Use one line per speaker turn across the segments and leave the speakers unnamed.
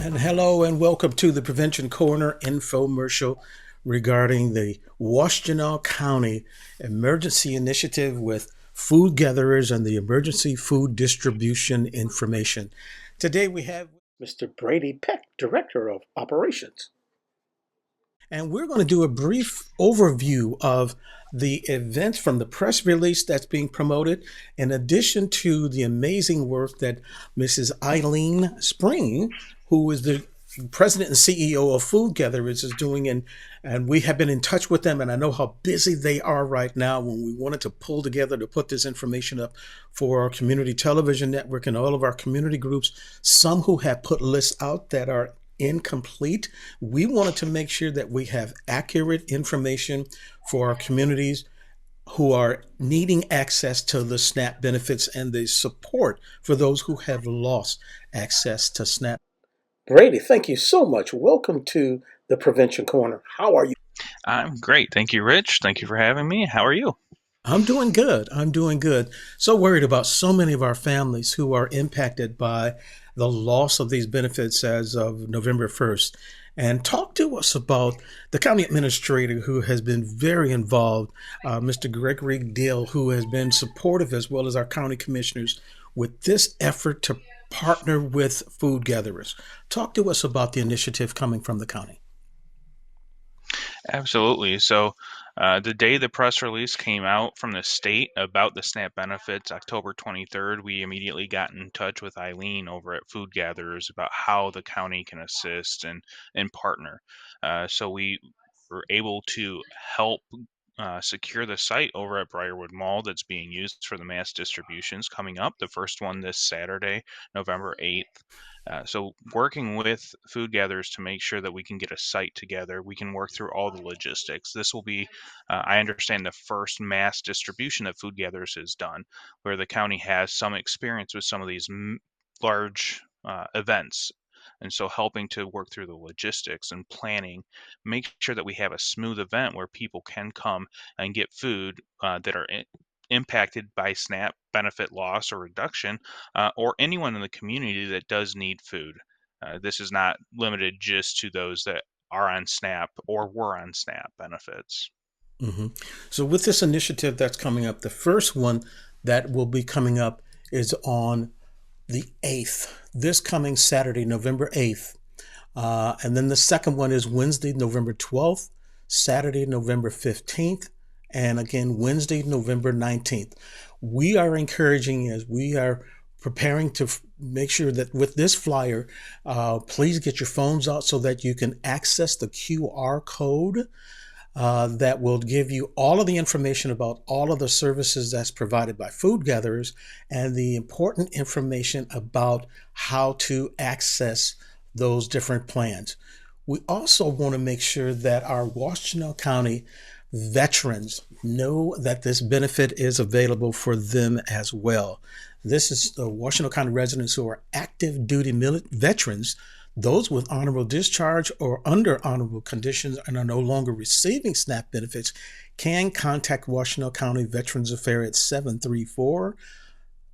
And hello and welcome to the Prevention Corner infomercial regarding the Washtenaw County Emergency Initiative with food gatherers and the emergency food distribution information. Today we have Mr. Brady Peck, Director of Operations. And we're going to do a brief overview of the events from the press release that's being promoted, in addition to the amazing work that Mrs. Eileen Spring, who is the president and CEO of Food Gatherers, is doing. And we have been in touch with them, and I know how busy they are right now when we wanted to pull together to put this information up for our community television network and all of our community groups, some who have put lists out that are incomplete. We wanted to make sure that we have accurate information for our communities who are needing access to the SNAP benefits and the support for those who have lost access to SNAP. Brady, thank you so much. Welcome to the Prevention Corner. How are you?
I'm great. Thank you, Rich. Thank you for having me. How are you?
I'm doing good. I'm doing good. So worried about so many of our families who are impacted by the loss of these benefits as of November 1st. And talk to us about the county administrator who has been very involved, Mr. Gregory Dill, who has been supportive as well as our county commissioners with this effort to partner with food gatherers. Talk to us about the initiative coming from the county.
Absolutely. So, the day the press release came out from the state about the SNAP benefits, October 23rd, we immediately got in touch with Eileen over at Food Gatherers about how the county can assist and partner. So we were able to help secure the site over at Briarwood Mall that's being used for the mass distributions coming up. The first one this Saturday, November 8th. So, working with food gatherers to make sure that we can get a site together, we can work through all the logistics. This will be, I understand, the first mass distribution that food gatherers has done, where the county has some experience with some of these large events. And so, helping to work through the logistics and planning, make sure that we have a smooth event where people can come and get food that are impacted by SNAP benefit loss or reduction, or anyone in the community that does need food. This is not limited just to those that are on SNAP or were on SNAP benefits.
hmm So, with this initiative that's coming up, the first one that will be coming up is on the 8th, this coming Saturday, November 8th. And then the second one is Wednesday, November 12th, Saturday, November 15th, and again, Wednesday, November 19th. We are encouraging as we are preparing to make sure that with this flyer, please get your phones out so that you can access the QR code that will give you all of the information about all of the services that's provided by food gatherers and the important information about how to access those different plans. We also want to make sure that our Washtenaw County veterans know that this benefit is available for them as well. This is the Washtenaw County residents who are active duty veterans, those with honorable discharge or under honorable conditions and are no longer receiving SNAP benefits can contact Washtenaw County Veterans Affairs at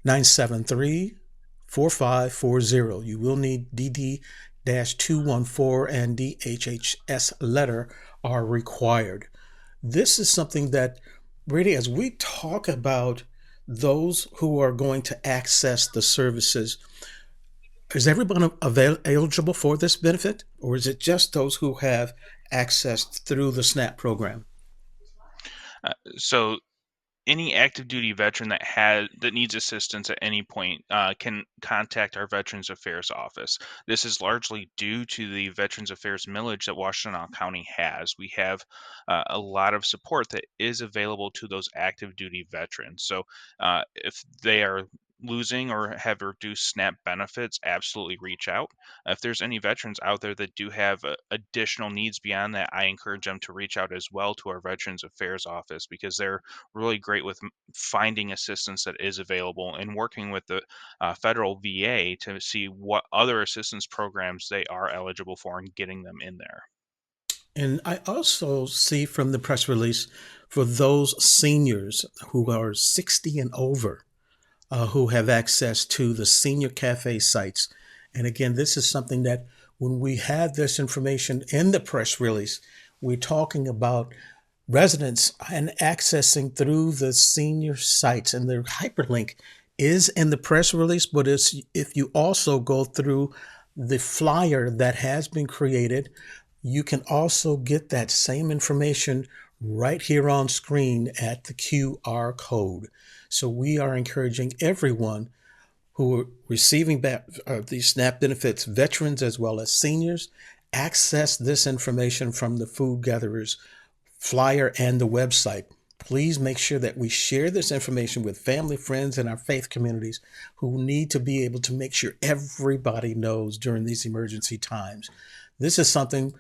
734-973-4540. You will need DD-214 and DHHS letter are required. This is something that really, as we talk about those who are going to access the services, is everyone eligible for this benefit, or is it just those who have access through the SNAP program?
So, any active duty veteran that needs assistance at any point can contact our Veterans Affairs office. This is largely due to the Veterans Affairs millage that Washtenaw County has. We have a lot of support that is available to those active duty veterans. So if they are losing or have reduced SNAP benefits, absolutely reach out. If there's any veterans out there that do have additional needs beyond that, I encourage them to reach out as well to our Veterans Affairs office because they're really great with finding assistance that is available and working with the federal VA to see what other assistance programs they are eligible for and getting them in there.
And I also see from the press release for those seniors who are 60 and over who have access to the senior cafe sites. And again, this is something that when we had this information in the press release, we're talking about residents and accessing through the senior sites, and the hyperlink is in the press release. But it's, if you also go through the flyer that has been created, you can also get that same information right here on screen at the QR code. So we are encouraging everyone who are receiving these SNAP benefits, veterans as well as seniors, access this information from the food gatherers flyer and the website. Please make sure that we share this information with family, friends, and our faith communities who need to be able to make sure everybody knows during these emergency times. This is something,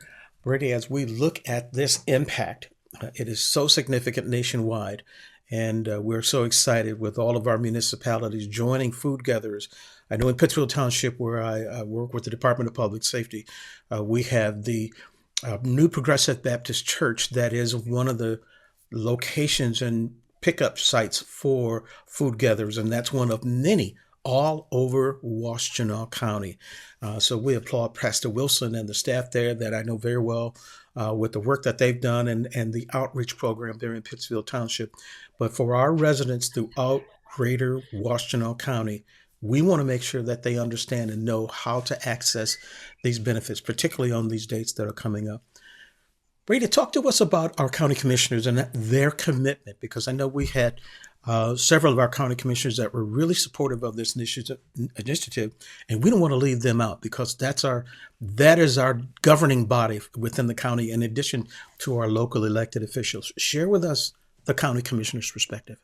Brady, as we look at this impact, it is so significant nationwide. And we're so excited with all of our municipalities joining food gatherers. I know in Pittsfield Township, where I work with the Department of Public Safety, we have the New Progressive Baptist Church that is one of the locations and pickup sites for food gatherers, and that's one of many all over Washtenaw County. So we applaud Pastor Wilson and the staff there that I know very well with the work that they've done, and the outreach program there in Pittsfield Township. But for our residents throughout greater Washtenaw County, we want to make sure that they understand and know how to access these benefits, particularly on these dates that are coming up. Brady, talk to us about our county commissioners and their commitment, because I know we had several of our county commissioners that were really supportive of this initiative, and we don't want to leave them out because that is our governing body within the county, in addition to our local elected officials. Share with us the county commissioner's perspective.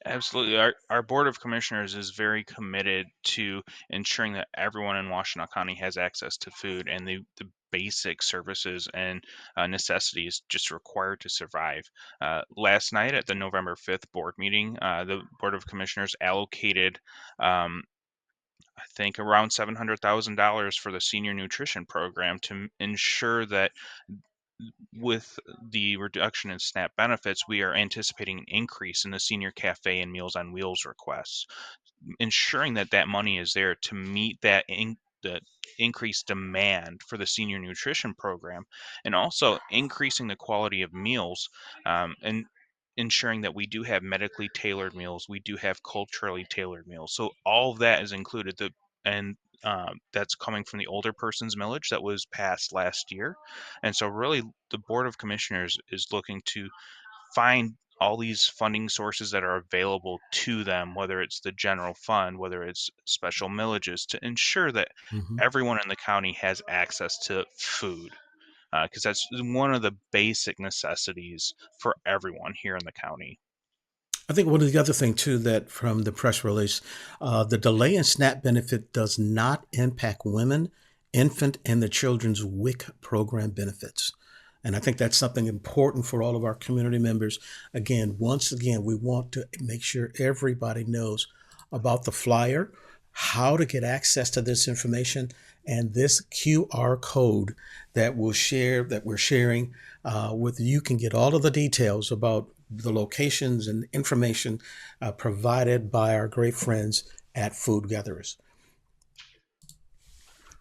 Absolutely. Our Board of Commissioners is very committed to ensuring that everyone in Washtenaw County has access to food and the basic services and necessities just required to survive. Last night at the November 5th board meeting, the Board of Commissioners allocated, I think, around $700,000 for the senior nutrition program to ensure that with the reduction in SNAP benefits, we are anticipating an increase in the senior cafe and Meals on Wheels requests, ensuring that that money is there to meet the increased demand for the senior nutrition program, and also increasing the quality of meals, and ensuring that we do have medically tailored meals, we do have culturally tailored meals. So all of that is included. And That's coming from the older persons millage that was passed last year. And so really the Board of Commissioners is looking to find all these funding sources that are available to them, whether it's the general fund, whether it's special millages, to ensure that
Mhm.
everyone in the county has access to food, because that's one of the basic necessities for everyone here in the county.
I think one of the other thing too, that from the press release, the delay in SNAP benefit does not impact women, infant, and the children's WIC program benefits. And I think that's something important for all of our community members. Again, once again, we want to make sure everybody knows about the flyer, how to get access to this information, and this QR code that we're sharing with you can get all of the details about the locations and information provided by our great friends at Food Gatherers.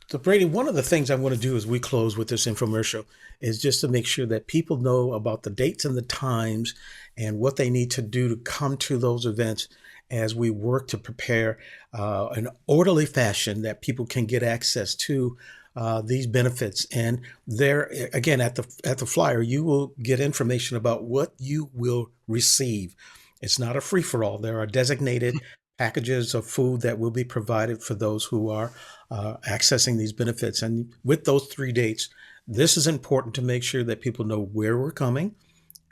So, Brady, one of the things I want to do as we close with this infomercial is just to make sure that people know about the dates and the times and what they need to do to come to those events as we work to prepare an orderly fashion that people can get access to these benefits. And there, again, at the flyer, you will get information about what you will receive. It's not a free for all. There are designated packages of food that will be provided for those who are accessing these benefits. And with those three dates, this is important to make sure that people know where we're coming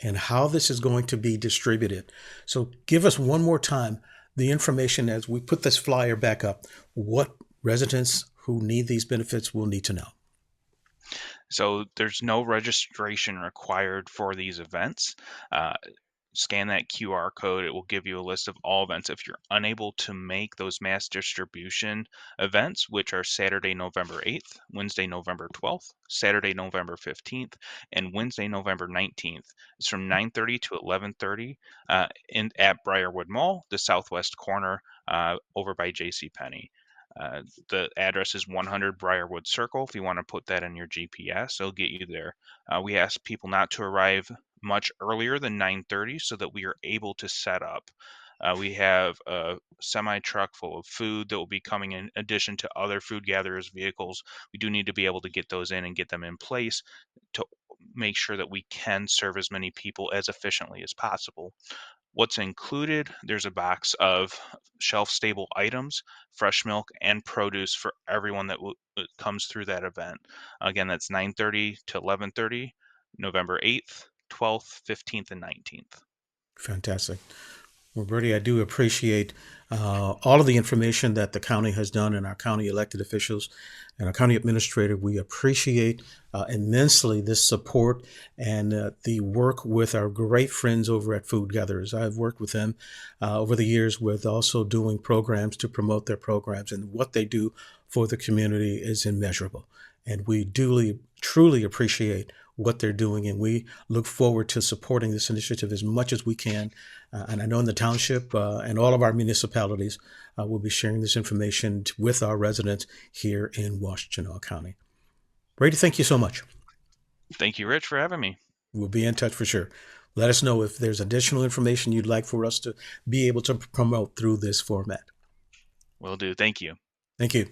and how this is going to be distributed. So give us one more time the information as we put this flyer back up, what residents who need these benefits will need to know.
So there's no registration required for these events. Uh, Scan that QR code. It will give you a list of all events. If you're unable to make those mass distribution events, which are Saturday, November 8th, Wednesday, November 12th, Saturday, November 15th, and Wednesday, November 19th, it's from 9:30 to 11:30 at Briarwood Mall, the southwest corner over by J.C. Penney. The address is 100 Briarwood Circle. If you want to put that in your GPS, it'll get you there. We ask people not to arrive much earlier than 9:30 so that we are able to set up. We have a semi truck full of food that will be coming in addition to other food gatherers' vehicles. We do need to be able to get those in and get them in place to make sure that we can serve as many people as efficiently as possible. What's included? There's a box of shelf stable items, fresh milk, and produce for everyone that comes through that event. Again, that's 9:30 to 11:30, November 8th, 12th, 15th, and 19th.
Fantastic. Well, Brady, I do appreciate all of the information that the county has done and our county elected officials and our county administrator. We appreciate immensely this support and the work with our great friends over at Food Gatherers. I've worked with them over the years with also doing programs to promote their programs, and what they do for the community is immeasurable. And we duly, truly appreciate what they're doing, and we look forward to supporting this initiative as much as we can. And I know in the township and all of our municipalities, we'll be sharing this information with our residents here in Washtenaw County. Brady, thank you so much.
Thank you, Rich, for having me.
We'll be in touch for sure. Let us know if there's additional information you'd like for us to be able to promote through this format.
Will do. Thank you.
Thank you.